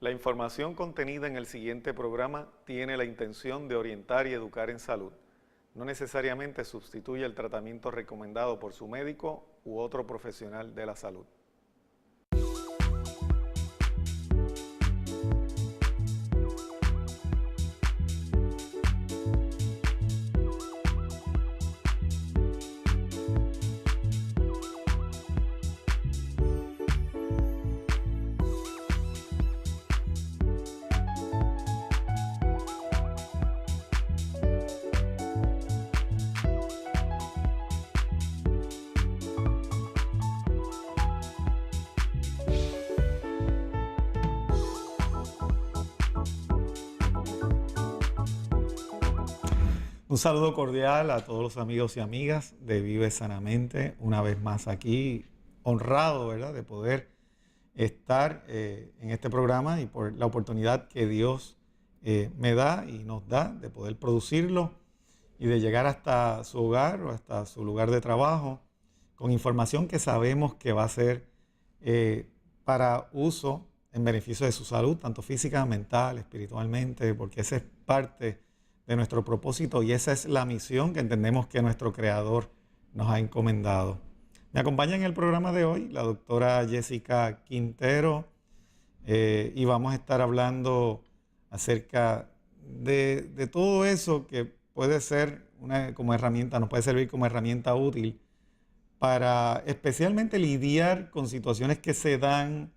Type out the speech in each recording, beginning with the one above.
La información contenida en el siguiente programa tiene la intención de orientar y educar en salud. No necesariamente sustituye el tratamiento recomendado por su médico u otro profesional de la salud. Un saludo cordial a todos los amigos y amigas de Vive Sanamente, una vez más aquí, honrado, ¿verdad?, de poder estar en este programa y por la oportunidad que Dios me da y nos da de poder producirlo y de llegar hasta su hogar o hasta su lugar de trabajo con información que sabemos que va a ser para uso en beneficio de su salud, tanto física, mental, espiritualmente, porque esa es parte de nuestro propósito y esa es la misión que entendemos que nuestro Creador nos ha encomendado. Me acompaña en el programa de hoy la doctora Jessica Quintero y vamos a estar hablando acerca de todo eso que puede ser como herramienta, nos puede servir como herramienta útil para especialmente lidiar con situaciones que se dan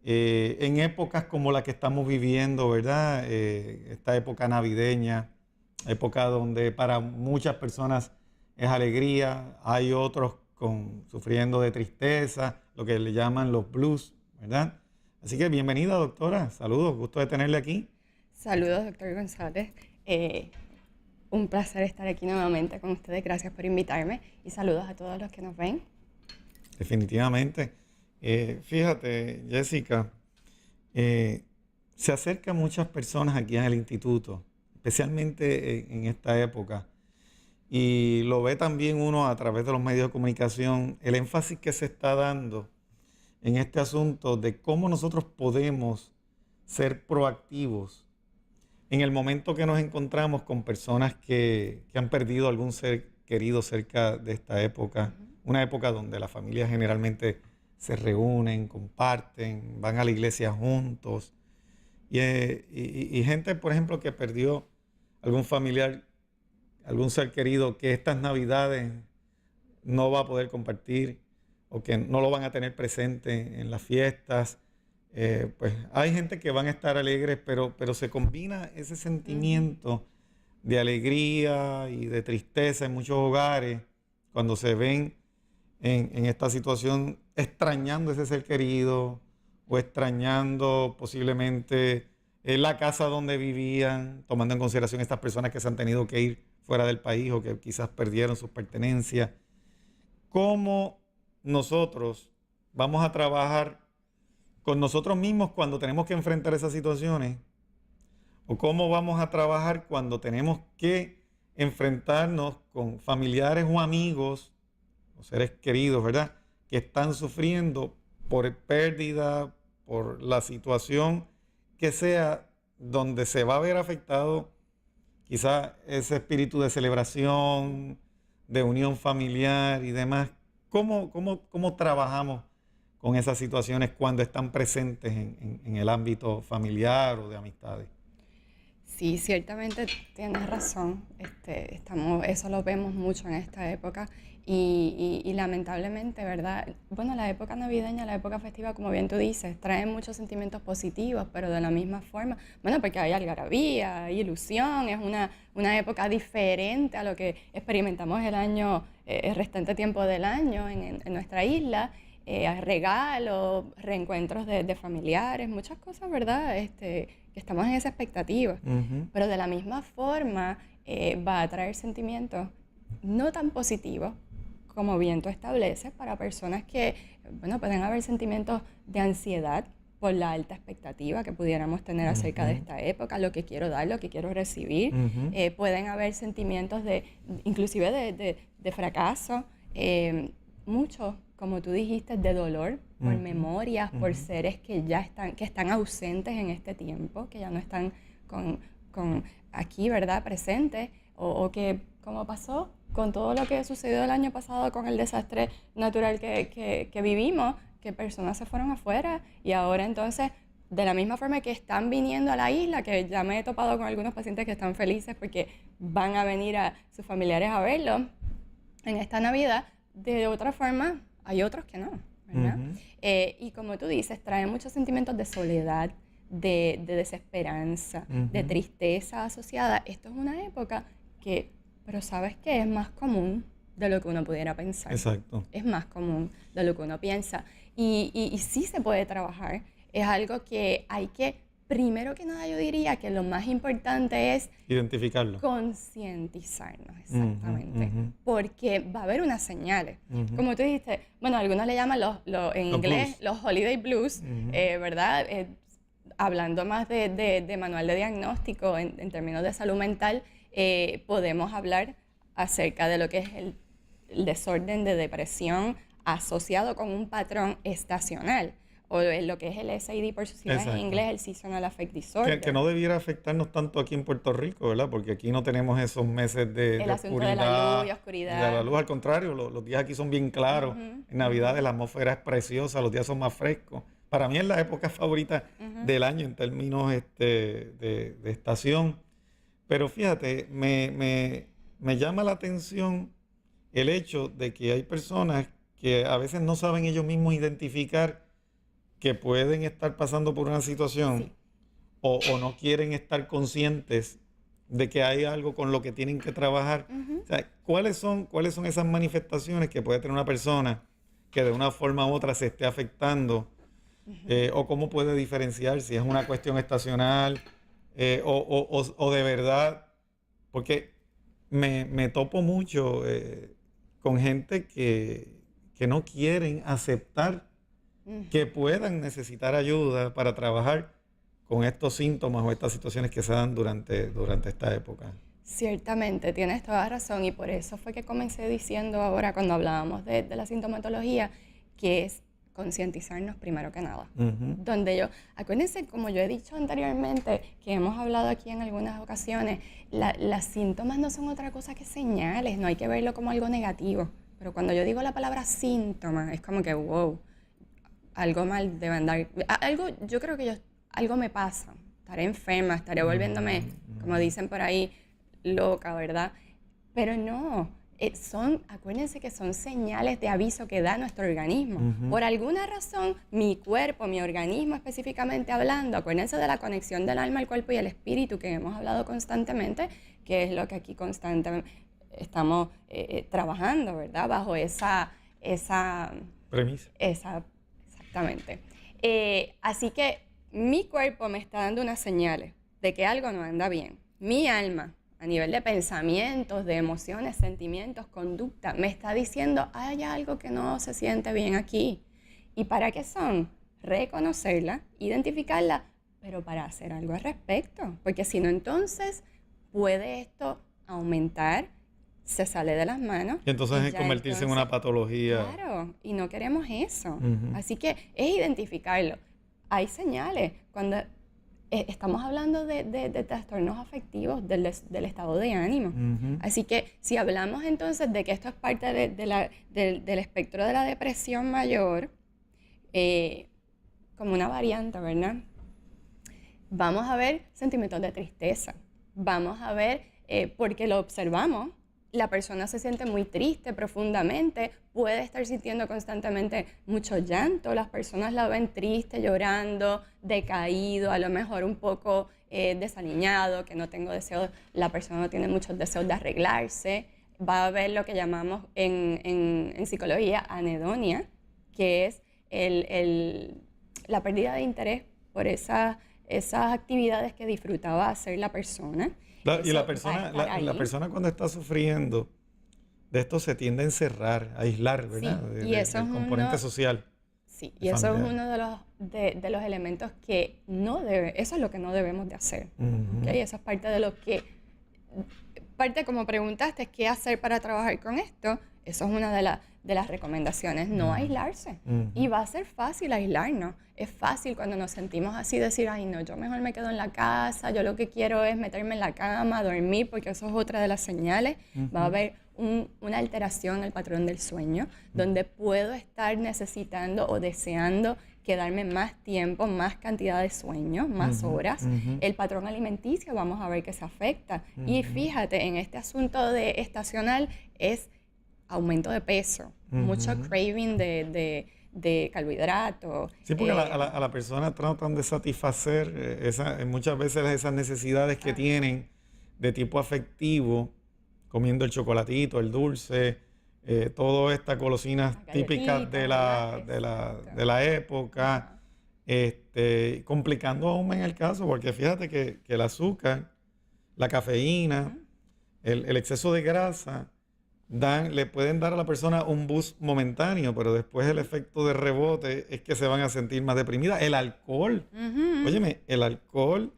en épocas como la que estamos viviendo, ¿verdad? Esta época navideña, época donde para muchas personas es alegría, hay otros sufriendo de tristeza, lo que le llaman los blues, ¿verdad? Así que bienvenida, doctora. Saludos, gusto de tenerle aquí. Saludos, doctor González. Un placer estar aquí nuevamente con ustedes. Gracias por invitarme y saludos a todos los que nos ven. Definitivamente. Fíjate, Jessica, se acercan muchas personas aquí en el instituto, especialmente en esta época, y lo ve también uno a través de los medios de comunicación, el énfasis que se está dando en este asunto de cómo nosotros podemos ser proactivos en el momento que nos encontramos con personas que han perdido algún ser querido cerca de esta época, una época donde las familias generalmente se reúnen, comparten, van a la iglesia juntos. Y gente, por ejemplo, que perdió algún familiar, algún ser querido que estas Navidades no va a poder compartir o que no lo van a tener presente en las fiestas. Pues hay gente que van a estar alegres, pero se combina ese sentimiento de alegría y de tristeza en muchos hogares cuando se ven en esta situación extrañando ese ser querido o extrañando posiblemente la casa donde vivían, tomando en consideración estas personas que se han tenido que ir fuera del país o que quizás perdieron sus pertenencias. ¿Cómo nosotros vamos a trabajar con nosotros mismos cuando tenemos que enfrentar esas situaciones? ¿O cómo vamos a trabajar cuando tenemos que enfrentarnos con familiares o amigos o seres queridos, ¿verdad?, que están sufriendo por pérdida, por la situación que sea, donde se va a ver afectado quizá ese espíritu de celebración, de unión familiar y demás? ¿Cómo trabajamos con esas situaciones cuando están presentes en el ámbito familiar o de amistades? Sí, ciertamente tienes razón. Eso lo vemos mucho en esta época y lamentablemente, ¿verdad? Bueno, la época navideña, la época festiva, como bien tú dices, trae muchos sentimientos positivos, pero de la misma forma, bueno, porque hay algarabía, hay ilusión, es una época diferente a lo que experimentamos el restante tiempo del año en nuestra isla. Regalos, reencuentros de familiares, muchas cosas, ¿verdad? Que estamos en esa expectativa. Pero de la misma forma va a traer sentimientos no tan positivos como bien tú estableces para personas que, bueno, pueden haber sentimientos de ansiedad por la alta expectativa que pudiéramos tener acerca de esta época, lo que quiero dar, lo que quiero recibir. Pueden haber sentimientos inclusive de fracaso, mucho, como tú dijiste, de dolor, por memorias, por seres que ya están ausentes en este tiempo, que ya no están con aquí, ¿verdad?, presentes, o que, como pasó con todo lo que sucedió el año pasado con el desastre natural que vivimos, que personas se fueron afuera y ahora entonces, de la misma forma que están viniendo a la isla, que ya me he topado con algunos pacientes que están felices porque van a venir a sus familiares a verlos en esta Navidad, de otra forma hay otros que no, ¿verdad? Y como tú dices, trae muchos sentimientos de soledad, de desesperanza, de tristeza asociada. Esto es una época que, pero ¿sabes qué? Es más común de lo que uno pudiera pensar. Exacto. Es más común de lo que uno piensa. Y sí se puede trabajar. Es algo que hay que, primero que nada yo diría que lo más importante es identificarlo. Concientizarnos, exactamente. Porque va a haber unas señales. Como tú dijiste, bueno, algunos le llaman en inglés blues. los holiday blues, ¿verdad? Hablando más de manual de diagnóstico en términos de salud mental, podemos hablar acerca de lo que es el desorden de depresión asociado con un patrón estacional, o lo que es el SAD por sus siglas en inglés, el Seasonal Affect Disorder. Que no debiera afectarnos tanto aquí en Puerto Rico, ¿verdad? Porque aquí no tenemos esos meses de asunto oscuridad. De la luz y oscuridad. De la luz, al contrario, los días aquí son bien claros. En Navidad la atmósfera es preciosa, los días son más frescos. Para mí es la época favorita del año en términos de estación. Pero fíjate, me llama la atención el hecho de que hay personas que a veces no saben ellos mismos identificar que pueden estar pasando por una situación o no quieren estar conscientes de que hay algo con lo que tienen que trabajar. O sea, ¿cuáles son esas manifestaciones que puede tener una persona que de una forma u otra se esté afectando? O cómo puede diferenciar si es una cuestión estacional o de verdad, porque me topo mucho con gente que no quieren aceptar que puedan necesitar ayuda para trabajar con estos síntomas o estas situaciones que se dan durante esta época. Ciertamente, tienes toda razón, y por eso fue que comencé diciendo ahora cuando hablábamos de la sintomatología, que es concientizarnos primero que nada. Acuérdense, como yo he dicho anteriormente, que hemos hablado aquí en algunas ocasiones, las síntomas no son otra cosa que señales, no hay que verlo como algo negativo. Pero cuando yo digo la palabra síntoma, es como que, wow, algo mal debe andar. Yo creo que algo me pasa, estaré enferma, estaré volviéndome, como dicen por ahí, loca, ¿verdad? Pero no. Acuérdense que son señales de aviso que da nuestro organismo. Por alguna razón, mi cuerpo, mi organismo específicamente hablando, acuérdense de la conexión del alma, el cuerpo y el espíritu que hemos hablado constantemente, que es lo que aquí constantemente estamos trabajando, ¿verdad? Bajo esa premisa. Exactamente. Así que mi cuerpo me está dando unas señales de que algo no anda bien. Mi alma, a nivel de pensamientos, de emociones, sentimientos, conducta, me está diciendo, hay algo que no se siente bien aquí. ¿Y para qué son? Reconocerla, identificarla, pero para hacer algo al respecto. Porque si no, entonces puede esto aumentar, se sale de las manos. Y entonces convertirse en una patología. Claro, y no queremos eso. Así que es identificarlo. Hay señales. Cuando estamos hablando de trastornos afectivos del estado de ánimo. Así que si hablamos entonces de que esto es parte del espectro de la depresión mayor, como una variante, ¿verdad? Vamos a ver sentimientos de tristeza. Vamos a ver, porque lo observamos, la persona se siente muy triste profundamente, puede estar sintiendo constantemente mucho llanto, las personas la ven triste, llorando, decaído, a lo mejor un poco desaliñado, que no tengo deseos, la persona no tiene muchos deseos de arreglarse. Va a haber lo que llamamos en psicología anedonia, que es la pérdida de interés por esas actividades que disfrutaba hacer la persona. Y la persona cuando está sufriendo de esto se tiende a encerrar, a aislar, ¿verdad? Sí, del componente social. Sí, y eso es uno de los elementos que eso es lo que no debemos de hacer. ¿Okay? Eso es parte de lo que, como preguntaste, ¿qué hacer para trabajar con esto? Eso es una de las recomendaciones, no aislarse. Y va a ser fácil aislarnos. Es fácil cuando nos sentimos así decir, ay no, yo mejor me quedo en la casa, yo lo que quiero es meterme en la cama, dormir, porque eso es otra de las señales. Va a haber una alteración en el patrón del sueño, donde puedo estar necesitando o deseando quedarme más tiempo, más cantidad de sueño, más horas. El patrón alimenticio vamos a ver que se afecta. Y fíjate, en este asunto de estacional es aumento de peso, mucho craving de carbohidratos. Sí, porque a la persona tratan de satisfacer muchas veces esas necesidades que tienen de tipo afectivo, comiendo el chocolatito, el dulce, todas estas golosinas típicas de la época, complicando aún en el caso, porque fíjate que el azúcar, la cafeína, el exceso de grasa, le pueden dar a la persona un boost momentáneo, pero después el efecto de rebote es que se van a sentir más deprimidas. El alcohol, óyeme, el alcohol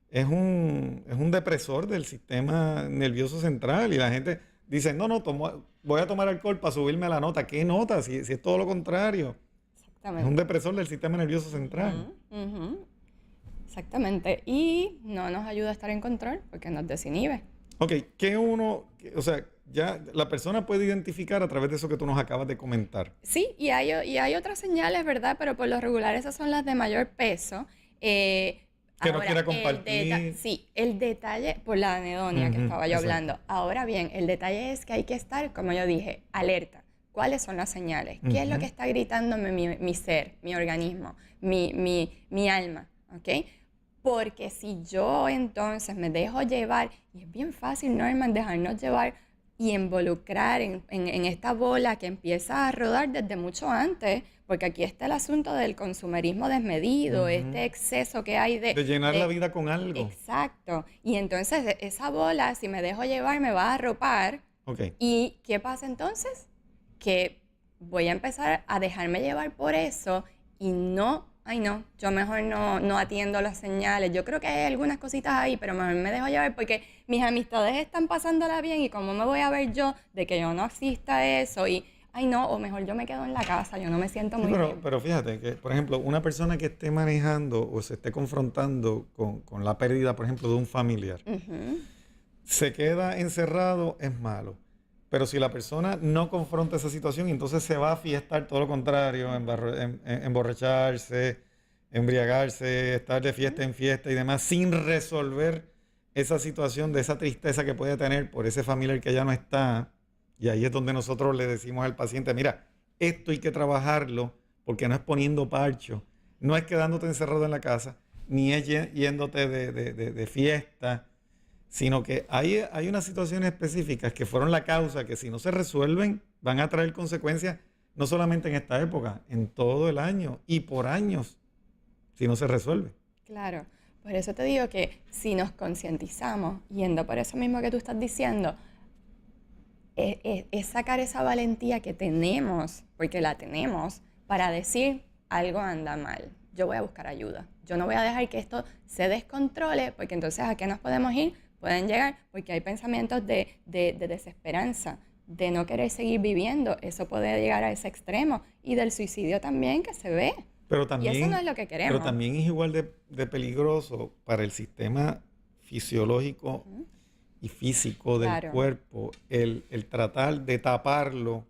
es un depresor del sistema nervioso central y la gente dice, no, voy a tomar alcohol para subirme la nota. ¿Qué nota? Si es todo lo contrario. Exactamente. Es un depresor del sistema nervioso central. Exactamente. Y no nos ayuda a estar en control porque nos desinhibe. Ok, o sea, ya la persona puede identificar a través de eso que tú nos acabas de comentar. Sí, y hay otras señales, ¿verdad? Pero por lo regular esas son las de mayor peso. Que ahora, no quiera compartir. Sí, el detalle, por la anedonia que estaba yo hablando. Ahora bien, el detalle es que hay que estar, como yo dije, alerta. ¿Cuáles son las señales? ¿Qué es lo que está gritándome mi ser, mi organismo, mi alma? ¿Ok? Porque si yo entonces me dejo llevar, y es bien fácil, Norman, dejarnos llevar y involucrar en esta bola que empieza a rodar desde mucho antes, porque aquí está el asunto del consumerismo desmedido, este exceso que hay de llenar la vida con algo. Exacto. Y entonces esa bola, si me dejo llevar, me va a arropar. Okay. ¿Y qué pasa entonces? Que voy a empezar a dejarme llevar por eso y no, yo mejor no atiendo las señales. Yo creo que hay algunas cositas ahí, pero mejor me dejo llevar porque mis amistades están pasándola bien y cómo me voy a ver yo de que yo no asista a eso y, o mejor yo me quedo en la casa, yo no me siento muy bien. Pero fíjate que, por ejemplo, una persona que esté manejando o se esté confrontando con la pérdida, por ejemplo, de un familiar, se queda encerrado, es malo. Pero si la persona no confronta esa situación, entonces se va a fiestar, todo lo contrario, emborracharse, embriagarse, estar de fiesta en fiesta y demás, sin resolver esa situación de esa tristeza que puede tener por ese familiar que ya no está. Y ahí es donde nosotros le decimos al paciente, mira, esto hay que trabajarlo porque no es poniendo parcho, no es quedándote encerrado en la casa, ni es yéndote de fiesta, sino que hay unas situaciones específicas que fueron la causa que si no se resuelven van a traer consecuencias no solamente en esta época, en todo el año y por años, si no se resuelve. Claro, por eso te digo que si nos concientizamos, yendo por eso mismo que tú estás diciendo, es sacar esa valentía que tenemos, porque la tenemos, para decir algo anda mal, yo voy a buscar ayuda, yo no voy a dejar que esto se descontrole, porque entonces ¿a qué nos podemos ir? Pueden llegar porque hay pensamientos de desesperanza, de no querer seguir viviendo. Eso puede llegar a ese extremo. Y del suicidio también, que se ve. Pero también, y eso no es lo que queremos. Pero también es igual de peligroso para el sistema fisiológico y físico del cuerpo el tratar de taparlo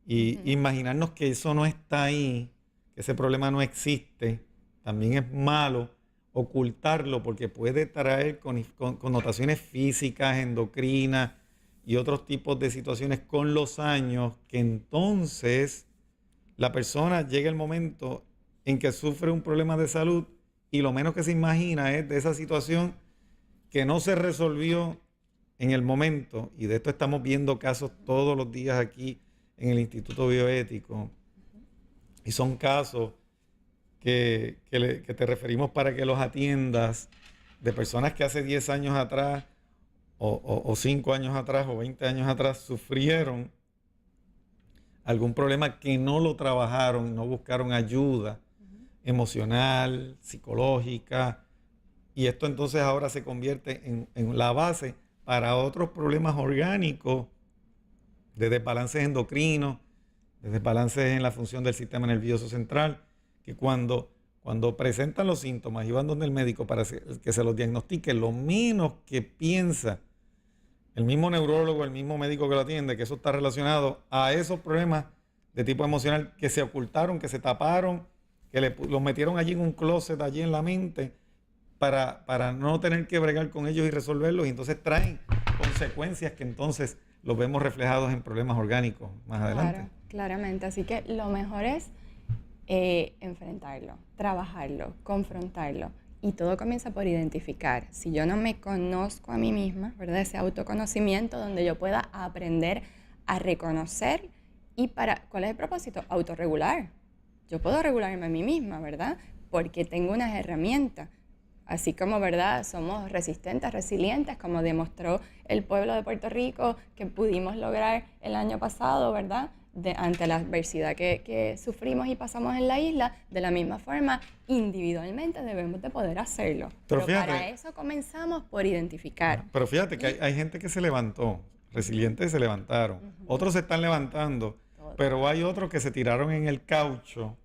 y imaginarnos que eso no está ahí, que ese problema no existe. También es malo ocultarlo porque puede traer connotaciones físicas, endocrinas y otros tipos de situaciones con los años, que entonces la persona llega el momento en que sufre un problema de salud y lo menos que se imagina es de esa situación que no se resolvió en el momento, y de esto estamos viendo casos todos los días aquí en el Instituto Bioético, y son casos que te referimos para que los atiendas, de personas que hace 10 años atrás o 5 años atrás o 20 años atrás sufrieron algún problema que no lo trabajaron, no buscaron ayuda emocional, psicológica, y esto entonces ahora se convierte en la base para otros problemas orgánicos de desbalances endocrinos, desbalances en la función del sistema nervioso central, que cuando presentan los síntomas y van donde el médico para que se los diagnostique, lo menos que piensa el mismo neurólogo, el mismo médico que lo atiende, que eso está relacionado a esos problemas de tipo emocional que se ocultaron, que se taparon, que los metieron allí en un closet, allí en la mente, para no tener que bregar con ellos y resolverlos, y entonces traen consecuencias que entonces los vemos reflejados en problemas orgánicos más adelante. Claro, claramente. Así que lo mejor es enfrentarlo, trabajarlo, confrontarlo. Y todo comienza por identificar. Si yo no me conozco a mí misma, ¿verdad? Ese autoconocimiento donde yo pueda aprender a reconocer y ¿cuál es el propósito? Autorregular. Yo puedo regularme a mí misma, ¿verdad? Porque tengo unas herramientas. Así como, ¿verdad? Somos resistentes, resilientes, como demostró el pueblo de Puerto Rico que pudimos lograr el año pasado, ¿verdad? Ante la adversidad que sufrimos y pasamos en la isla, de la misma forma, individualmente debemos de poder hacerlo. Pero fíjate, para eso comenzamos por identificar. Pero fíjate que hay gente que se levantó, resilientes se levantaron, otros se están levantando, pero hay otros que se tiraron en el caucho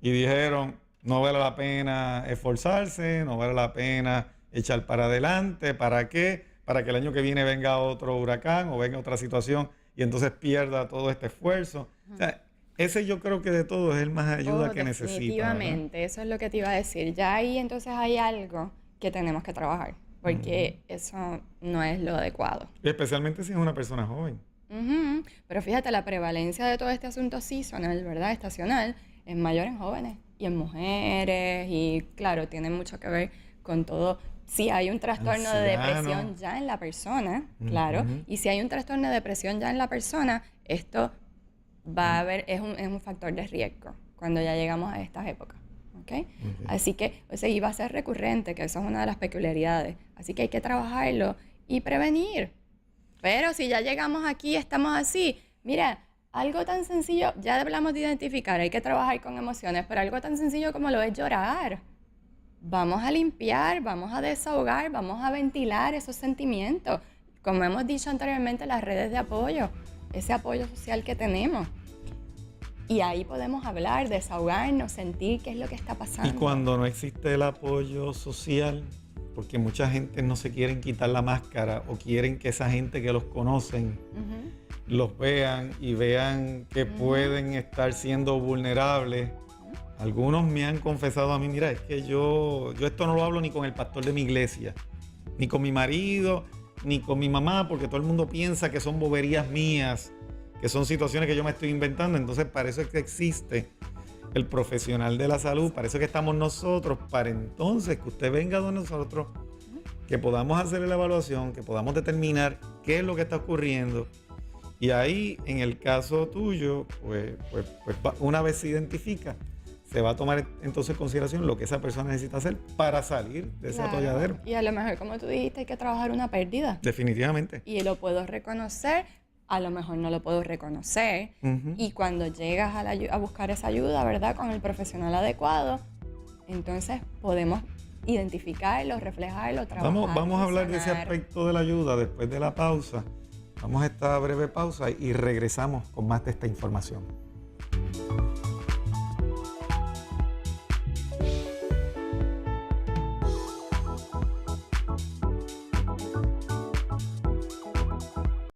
y dijeron, no vale la pena esforzarse, no vale la pena echar para adelante, ¿para qué? Para que el año que viene venga otro huracán o venga otra situación y entonces pierda todo este esfuerzo. O sea, ese yo creo que de todo es el más ayuda que necesita. Definitivamente, eso es lo que te iba a decir. Ya ahí entonces hay algo que tenemos que trabajar, porque eso no es lo adecuado. Especialmente si es una persona joven. Pero fíjate, la prevalencia de todo este asunto seasonal, ¿verdad? Estacional, es mayor en jóvenes y en mujeres, y claro, tiene mucho que ver con todo. Si hay un trastorno de depresión ya en la persona, claro, y si hay un trastorno de depresión ya en la persona, esto va a haber, es un factor de riesgo cuando ya llegamos a estas épocas. ¿Okay? Así que y va a ser recurrente, que eso es una de las peculiaridades. Así que hay que trabajarlo y prevenir. Pero si ya llegamos aquí, estamos así, mira, algo tan sencillo, ya hablamos de identificar, hay que trabajar con emociones, pero algo tan sencillo como lo es llorar. Vamos a limpiar, vamos a desahogar, vamos a ventilar esos sentimientos. Como hemos dicho anteriormente, las redes de apoyo, ese apoyo social que tenemos. Y ahí podemos hablar, desahogarnos, sentir qué es lo que está pasando. Y cuando no existe el apoyo social, porque mucha gente no se quieren quitar la máscara o quieren que esa gente que los conocen los vean y vean que pueden estar siendo vulnerables. Algunos me han confesado a mí, mira, es que yo esto no lo hablo ni con el pastor de mi iglesia, ni con mi marido, ni con mi mamá, porque todo el mundo piensa que son boberías mías, que son situaciones que yo me estoy inventando. Entonces, para eso es que existe el profesional de la salud, para eso es que estamos nosotros, para entonces que usted venga de nosotros, que podamos hacer la evaluación, que podamos determinar qué es lo que está ocurriendo. Y ahí, en el caso tuyo, pues una vez se identifica, se va a tomar entonces en consideración lo que esa persona necesita hacer para salir de ese atolladero. Y a lo mejor, como tú dijiste, hay que trabajar una pérdida. Definitivamente. Y lo puedo reconocer, a lo mejor no lo puedo reconocer. Y cuando llegas a buscar esa ayuda, ¿verdad? Con el profesional adecuado, entonces podemos identificarlo, reflejarlo, trabajarlo. Vamos a hablar de ese aspecto de la ayuda después de la pausa. Vamos a esta breve pausa y regresamos con más de esta información.